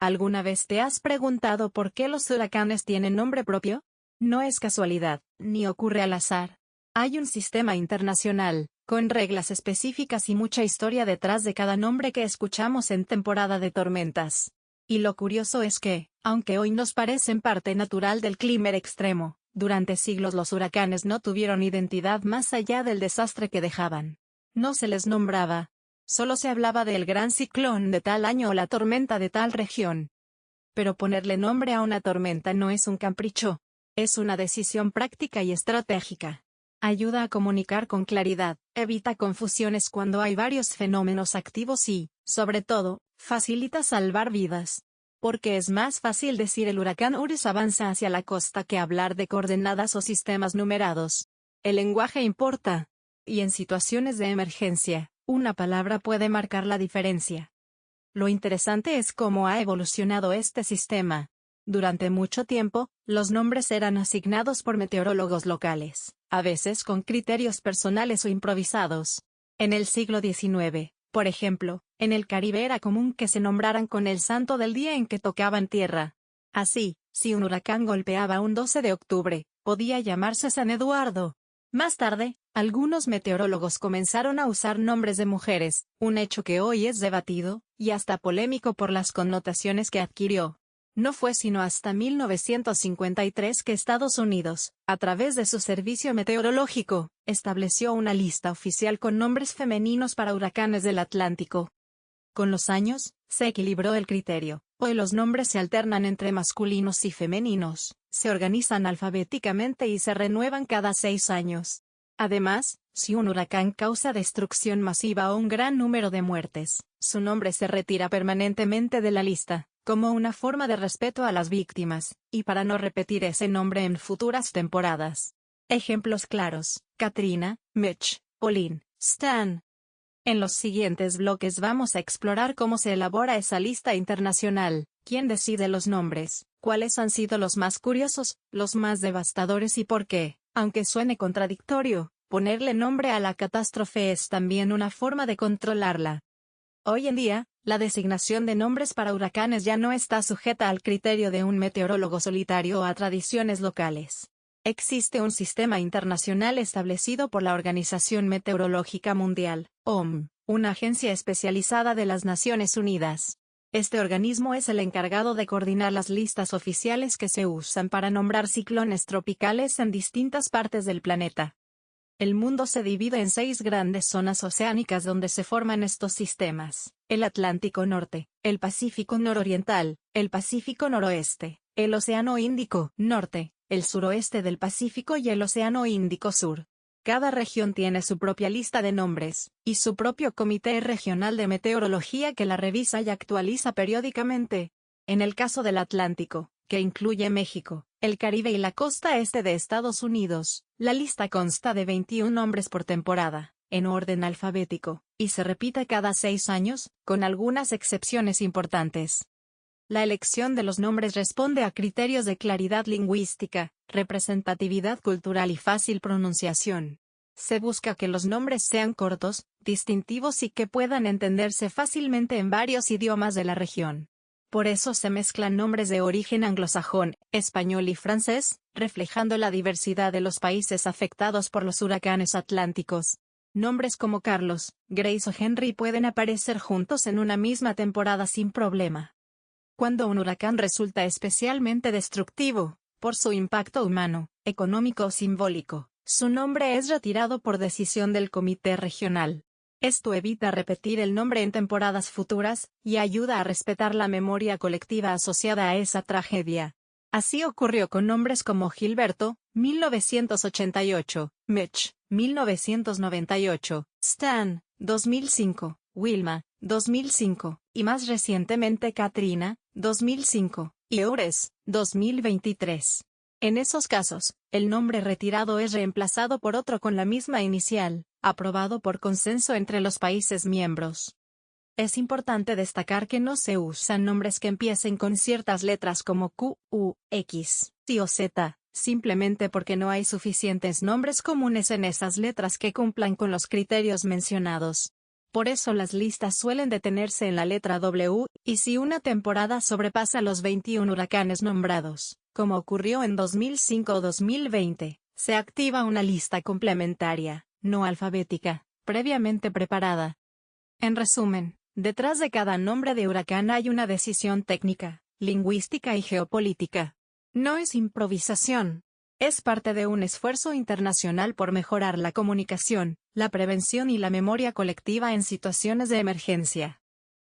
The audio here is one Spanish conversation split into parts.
¿Alguna vez te has preguntado por qué los huracanes tienen nombre propio? No es casualidad, ni ocurre al azar. Hay un sistema internacional, con reglas específicas y mucha historia detrás de cada nombre que escuchamos en temporada de tormentas. Y lo curioso es que, aunque hoy nos parecen parte natural del clima extremo, durante siglos los huracanes no tuvieron identidad más allá del desastre que dejaban. No se les nombraba. Solo se hablaba del gran ciclón de tal año o la tormenta de tal región. Pero ponerle nombre a una tormenta no es un capricho. Es una decisión práctica y estratégica. Ayuda a comunicar con claridad, evita confusiones cuando hay varios fenómenos activos y, sobre todo, facilita salvar vidas. Porque es más fácil decir el huracán Uris avanza hacia la costa que hablar de coordenadas o sistemas numerados. El lenguaje importa. Y en situaciones de emergencia, una palabra puede marcar la diferencia. Lo interesante es cómo ha evolucionado este sistema. Durante mucho tiempo, los nombres eran asignados por meteorólogos locales, a veces con criterios personales o improvisados. En el siglo XIX, por ejemplo, en el Caribe era común que se nombraran con el santo del día en que tocaban tierra. Así, si un huracán golpeaba un 12 de octubre, podía llamarse San Eduardo. Más tarde, algunos meteorólogos comenzaron a usar nombres de mujeres, un hecho que hoy es debatido, y hasta polémico por las connotaciones que adquirió. No fue sino hasta 1953 que Estados Unidos, a través de su servicio meteorológico, estableció una lista oficial con nombres femeninos para huracanes del Atlántico. Con los años, se equilibró el criterio. Hoy los nombres se alternan entre masculinos y femeninos, se organizan alfabéticamente y se renuevan cada 6 años. Además, si un huracán causa destrucción masiva o un gran número de muertes, su nombre se retira permanentemente de la lista, como una forma de respeto a las víctimas, y para no repetir ese nombre en futuras temporadas. Ejemplos claros: Katrina, Mitch, Pauline, Stan. En los siguientes bloques vamos a explorar cómo se elabora esa lista internacional, quién decide los nombres, cuáles han sido los más curiosos, los más devastadores y por qué, aunque suene contradictorio, ponerle nombre a la catástrofe es también una forma de controlarla. Hoy en día, la designación de nombres para huracanes ya no está sujeta al criterio de un meteorólogo solitario o a tradiciones locales. Existe un sistema internacional establecido por la Organización Meteorológica Mundial, OMM, una agencia especializada de las Naciones Unidas. Este organismo es el encargado de coordinar las listas oficiales que se usan para nombrar ciclones tropicales en distintas partes del planeta. El mundo se divide en 6 grandes zonas oceánicas donde se forman estos sistemas: el Atlántico Norte, el Pacífico Nororiental, el Pacífico Noroeste, el Océano Índico Norte, el suroeste del Pacífico y el Océano Índico Sur. Cada región tiene su propia lista de nombres, y su propio Comité Regional de Meteorología que la revisa y actualiza periódicamente. En el caso del Atlántico, que incluye México, el Caribe y la costa este de Estados Unidos, la lista consta de 21 nombres por temporada, en orden alfabético, y se repite cada 6 años, con algunas excepciones importantes. La elección de los nombres responde a criterios de claridad lingüística, representatividad cultural y fácil pronunciación. Se busca que los nombres sean cortos, distintivos y que puedan entenderse fácilmente en varios idiomas de la región. Por eso se mezclan nombres de origen anglosajón, español y francés, reflejando la diversidad de los países afectados por los huracanes atlánticos. Nombres como Carlos, Grace o Henry pueden aparecer juntos en una misma temporada sin problema. Cuando un huracán resulta especialmente destructivo, por su impacto humano, económico o simbólico, su nombre es retirado por decisión del Comité Regional. Esto evita repetir el nombre en temporadas futuras, y ayuda a respetar la memoria colectiva asociada a esa tragedia. Así ocurrió con nombres como Gilberto, 1988, Mitch, 1998, Stan, 2005, Wilma, 2005, y más recientemente Katrina, 2005, y Eures, 2023. En esos casos, el nombre retirado es reemplazado por otro con la misma inicial, aprobado por consenso entre los países miembros. Es importante destacar que no se usan nombres que empiecen con ciertas letras como Q, U, X, Y o Z, simplemente porque no hay suficientes nombres comunes en esas letras que cumplan con los criterios mencionados. Por eso las listas suelen detenerse en la letra W, y si una temporada sobrepasa los 21 huracanes nombrados, como ocurrió en 2005 o 2020, se activa una lista complementaria, no alfabética, previamente preparada. En resumen, detrás de cada nombre de huracán hay una decisión técnica, lingüística y geopolítica. No es improvisación. Es parte de un esfuerzo internacional por mejorar la comunicación, la prevención y la memoria colectiva en situaciones de emergencia.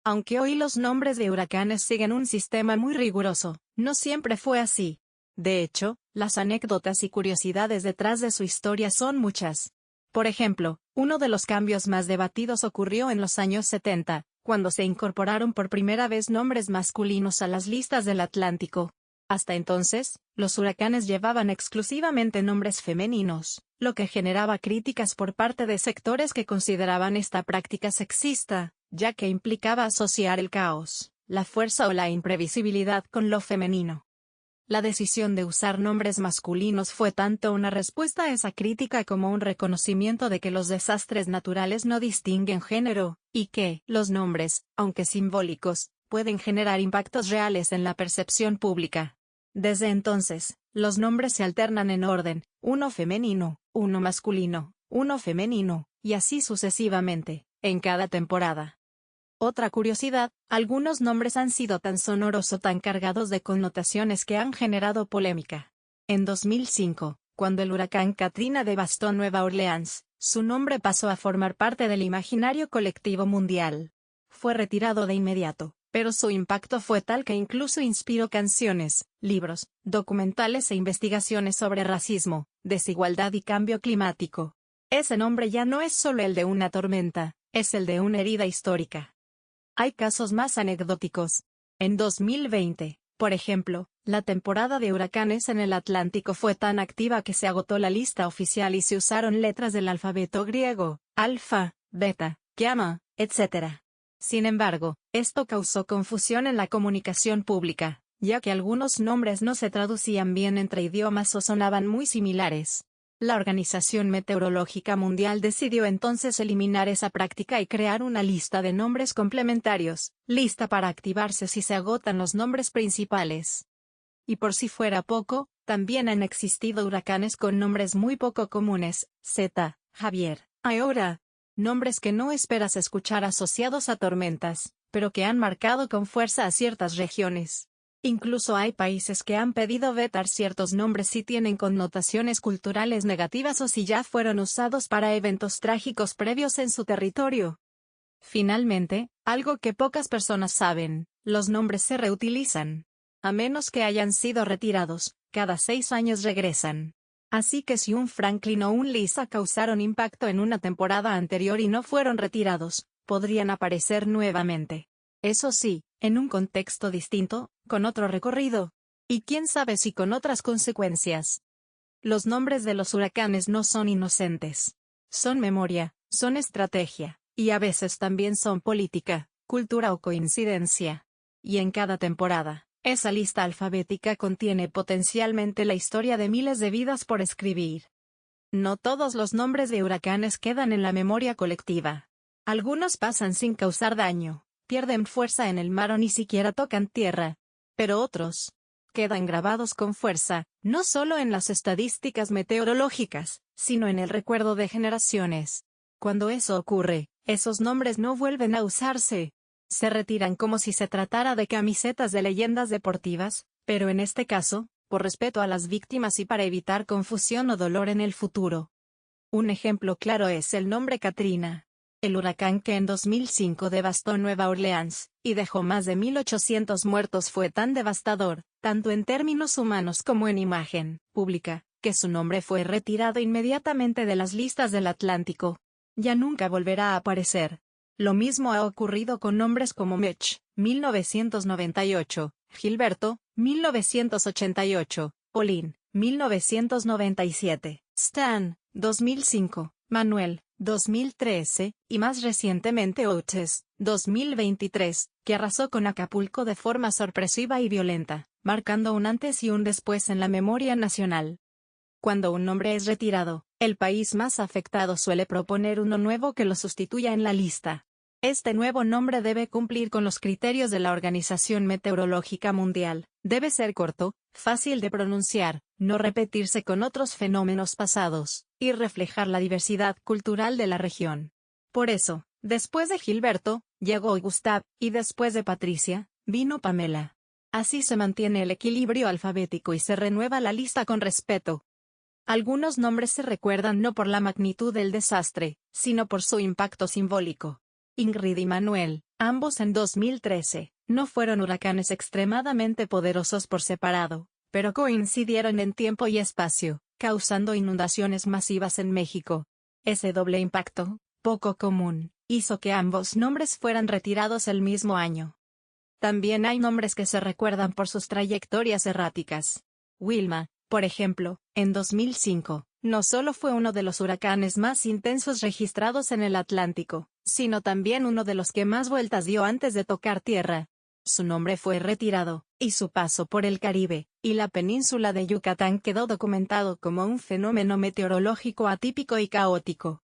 Aunque hoy los nombres de huracanes siguen un sistema muy riguroso, no siempre fue así. De hecho, las anécdotas y curiosidades detrás de su historia son muchas. Por ejemplo, uno de los cambios más debatidos ocurrió en los años 70, cuando se incorporaron por primera vez nombres masculinos a las listas del Atlántico. Hasta entonces, los huracanes llevaban exclusivamente nombres femeninos, lo que generaba críticas por parte de sectores que consideraban esta práctica sexista, ya que implicaba asociar el caos, la fuerza o la imprevisibilidad con lo femenino. La decisión de usar nombres masculinos fue tanto una respuesta a esa crítica como un reconocimiento de que los desastres naturales no distinguen género, y que los nombres, aunque simbólicos, pueden generar impactos reales en la percepción pública. Desde entonces, los nombres se alternan en orden, uno femenino, uno masculino, uno femenino, y así sucesivamente, en cada temporada. Otra curiosidad, algunos nombres han sido tan sonoros o tan cargados de connotaciones que han generado polémica. En 2005, cuando el huracán Katrina devastó Nueva Orleans, su nombre pasó a formar parte del imaginario colectivo mundial. Fue retirado de inmediato, pero su impacto fue tal que incluso inspiró canciones, libros, documentales e investigaciones sobre racismo, desigualdad y cambio climático. Ese nombre ya no es solo el de una tormenta, es el de una herida histórica. Hay casos más anecdóticos. En 2020, por ejemplo, la temporada de huracanes en el Atlántico fue tan activa que se agotó la lista oficial y se usaron letras del alfabeto griego, alfa, beta, gamma, etc. Sin embargo, esto causó confusión en la comunicación pública, ya que algunos nombres no se traducían bien entre idiomas o sonaban muy similares. La Organización Meteorológica Mundial decidió entonces eliminar esa práctica y crear una lista de nombres complementarios, lista para activarse si se agotan los nombres principales. Y por si fuera poco, también han existido huracanes con nombres muy poco comunes, Zeta, Javier, Aora. Nombres que no esperas escuchar asociados a tormentas, pero que han marcado con fuerza a ciertas regiones. Incluso hay países que han pedido vetar ciertos nombres si tienen connotaciones culturales negativas o si ya fueron usados para eventos trágicos previos en su territorio. Finalmente, algo que pocas personas saben, los nombres se reutilizan. A menos que hayan sido retirados, cada 6 años regresan. Así que si un Franklin o un Lisa causaron impacto en una temporada anterior y no fueron retirados, podrían aparecer nuevamente. Eso sí, en un contexto distinto, con otro recorrido. Y quién sabe si con otras consecuencias. Los nombres de los huracanes no son inocentes. Son memoria, son estrategia, y a veces también son política, cultura o coincidencia. Y en cada temporada, esa lista alfabética contiene potencialmente la historia de miles de vidas por escribir. No todos los nombres de huracanes quedan en la memoria colectiva. Algunos pasan sin causar daño, pierden fuerza en el mar o ni siquiera tocan tierra. Pero otros quedan grabados con fuerza, no solo en las estadísticas meteorológicas, sino en el recuerdo de generaciones. Cuando eso ocurre, esos nombres no vuelven a usarse. Se retiran como si se tratara de camisetas de leyendas deportivas, pero en este caso, por respeto a las víctimas y para evitar confusión o dolor en el futuro. Un ejemplo claro es el nombre Katrina. El huracán que en 2005 devastó Nueva Orleans, y dejó más de 1.800 muertos fue tan devastador, tanto en términos humanos como en imagen pública, que su nombre fue retirado inmediatamente de las listas del Atlántico. Ya nunca volverá a aparecer. Lo mismo ha ocurrido con nombres como Mitch, 1998, Gilberto, 1988, Pauline, 1997, Stan, 2005, Manuel, 2013, y más recientemente Otis, 2023, que arrasó con Acapulco de forma sorpresiva y violenta, marcando un antes y un después en la memoria nacional. Cuando un nombre es retirado, el país más afectado suele proponer uno nuevo que lo sustituya en la lista. Este nuevo nombre debe cumplir con los criterios de la Organización Meteorológica Mundial, debe ser corto, fácil de pronunciar, no repetirse con otros fenómenos pasados, y reflejar la diversidad cultural de la región. Por eso, después de Gilberto, llegó Gustav, y después de Patricia, vino Pamela. Así se mantiene el equilibrio alfabético y se renueva la lista con respeto. Algunos nombres se recuerdan no por la magnitud del desastre, sino por su impacto simbólico. Ingrid y Manuel, ambos en 2013, no fueron huracanes extremadamente poderosos por separado, pero coincidieron en tiempo y espacio, causando inundaciones masivas en México. Ese doble impacto, poco común, hizo que ambos nombres fueran retirados el mismo año. También hay nombres que se recuerdan por sus trayectorias erráticas. Wilma, por ejemplo, en 2005, no solo fue uno de los huracanes más intensos registrados en el Atlántico, sino también uno de los que más vueltas dio antes de tocar tierra. Su nombre fue retirado, y su paso por el Caribe y la península de Yucatán quedó documentado como un fenómeno meteorológico atípico y caótico.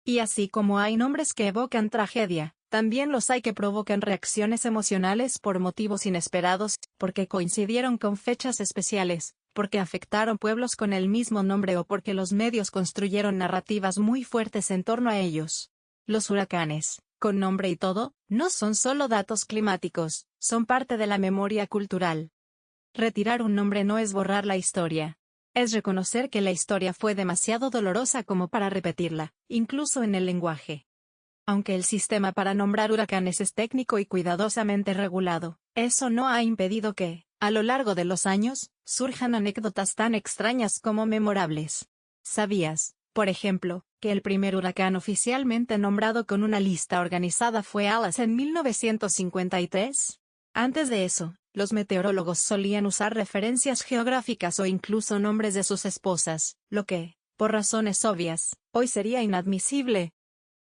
Y así como hay nombres que evocan tragedia, también los hay que provocan reacciones emocionales por motivos inesperados, porque coincidieron con fechas especiales, porque afectaron pueblos con el mismo nombre o porque los medios construyeron narrativas muy fuertes en torno a ellos. Los huracanes, con nombre y todo, no son solo datos climáticos, son parte de la memoria cultural. Retirar un nombre no es borrar la historia. Es reconocer que la historia fue demasiado dolorosa como para repetirla, incluso en el lenguaje. Aunque el sistema para nombrar huracanes es técnico y cuidadosamente regulado, eso no ha impedido que, a lo largo de los años, surjan anécdotas tan extrañas como memorables. ¿Sabías, por ejemplo, que el primer huracán oficialmente nombrado con una lista organizada fue Alice en 1953? Antes de eso, los meteorólogos solían usar referencias geográficas o incluso nombres de sus esposas, lo que, por razones obvias, hoy sería inadmisible.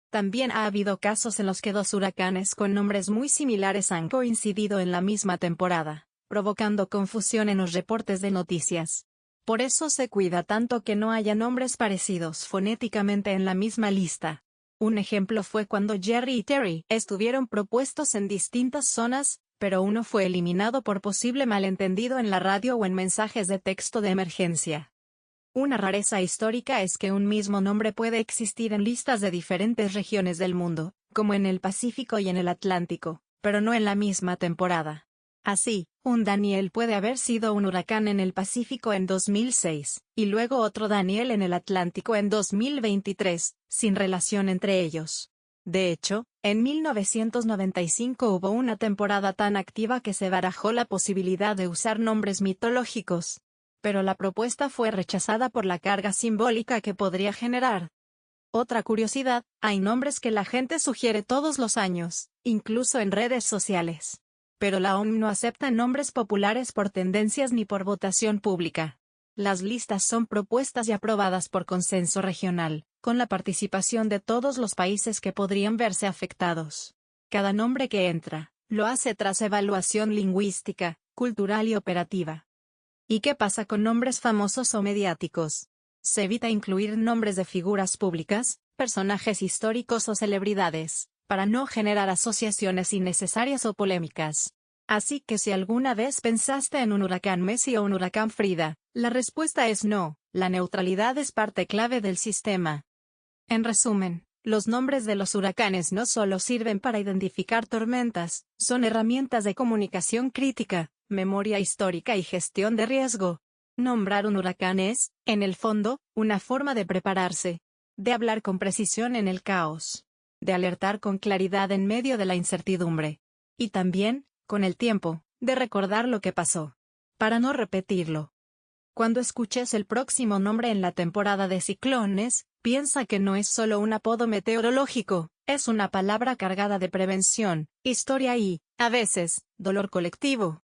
También ha habido casos en los que dos huracanes con nombres muy similares han coincidido en la misma temporada, provocando confusión en los reportes de noticias. Por eso se cuida tanto que no haya nombres parecidos fonéticamente en la misma lista. Un ejemplo fue cuando Jerry y Terry estuvieron propuestos en distintas zonas, pero uno fue eliminado por posible malentendido en la radio o en mensajes de texto de emergencia. Una rareza histórica es que un mismo nombre puede existir en listas de diferentes regiones del mundo, como en el Pacífico y en el Atlántico, pero no en la misma temporada. Así, un Daniel puede haber sido un huracán en el Pacífico en 2006, y luego otro Daniel en el Atlántico en 2023, sin relación entre ellos. De hecho, en 1995 hubo una temporada tan activa que se barajó la posibilidad de usar nombres mitológicos. Pero la propuesta fue rechazada por la carga simbólica que podría generar. Otra curiosidad, hay nombres que la gente sugiere todos los años, incluso en redes sociales. Pero la ONU no acepta nombres populares por tendencias ni por votación pública. Las listas son propuestas y aprobadas por consenso regional, con la participación de todos los países que podrían verse afectados. Cada nombre que entra, lo hace tras evaluación lingüística, cultural y operativa. ¿Y qué pasa con nombres famosos o mediáticos? Se evita incluir nombres de figuras públicas, personajes históricos o celebridades, para no generar asociaciones innecesarias o polémicas. Así que si alguna vez pensaste en un huracán Messi o un huracán Frida, la respuesta es no, la neutralidad es parte clave del sistema. En resumen, los nombres de los huracanes no solo sirven para identificar tormentas, son herramientas de comunicación crítica, memoria histórica y gestión de riesgo. Nombrar un huracán es, en el fondo, una forma de prepararse, de hablar con precisión en el caos, de alertar con claridad en medio de la incertidumbre. Y también, con el tiempo, de recordar lo que pasó, para no repetirlo. Cuando escuches el próximo nombre en la temporada de ciclones, piensa que no es solo un apodo meteorológico, es una palabra cargada de prevención, historia y, a veces, dolor colectivo.